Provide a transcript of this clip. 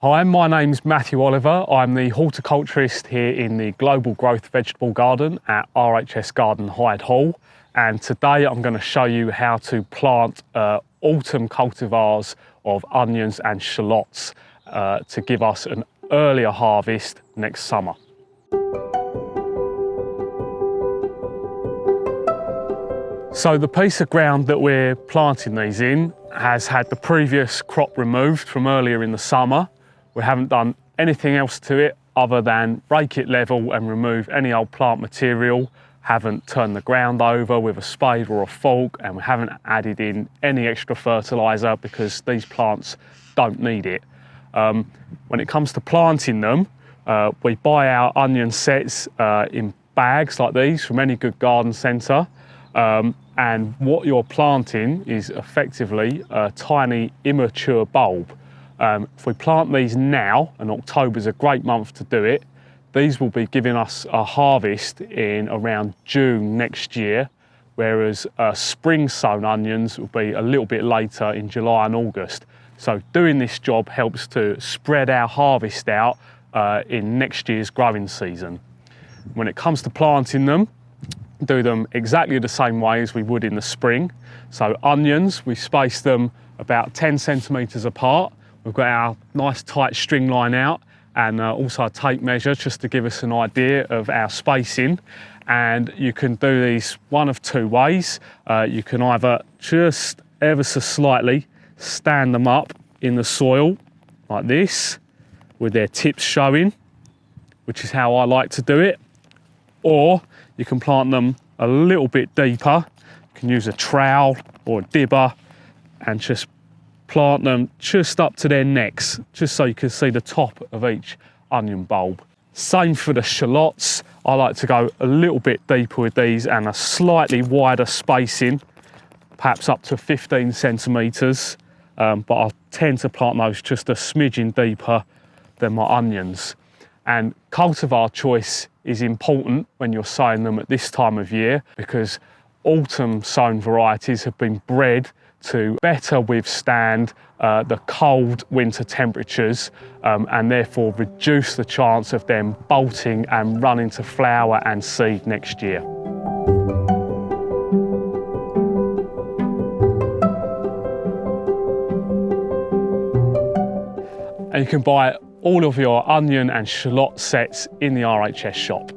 Hi, my name's Matthew Oliver. I'm the horticulturist here in the Global Growth Vegetable Garden at RHS Garden Hyde Hall. And today I'm going to show you how to plant autumn cultivars of onions and shallots to give us an earlier harvest next summer. So the piece of ground that we're planting these in has had the previous crop removed from earlier in the summer. We haven't done anything else to it other than rake it level and remove any old plant material, haven't turned the ground over with a spade or a fork, and we haven't added in any extra fertiliser because these plants don't need it. When it comes to planting them, we buy our onion sets in bags like these from any good garden centre. And what you're planting is effectively a tiny immature bulb. If we plant these now, and October's a great month to do it, these will be giving us a harvest in around June next year, whereas spring sown onions will be a little bit later in July and August. So doing this job helps to spread our harvest out in next year's growing season. When it comes to planting them, do them exactly the same way as we would in the spring. So onions, we space them about 10 centimetres apart. We've got our nice tight string line out and also a tape measure just to give us an idea of our spacing. And you can do these one of two ways. You can either just ever so slightly stand them up in the soil like this with their tips showing, which is how I like to do it. Or you can plant them a little bit deeper. You can use a trowel or a dibber and just plant them just up to their necks, just so you can see the top of each onion bulb. Same for the shallots. I like to go a little bit deeper with these and a slightly wider spacing, perhaps up to 15 centimetres, but I tend to plant those just a smidgen deeper than my onions. And cultivar choice is important when you're sowing them at this time of year, because autumn sown varieties have been bred to better withstand the cold winter temperatures and therefore reduce the chance of them bolting and running to flower and seed next year. And you can buy all of your onion and shallot sets in the RHS shop.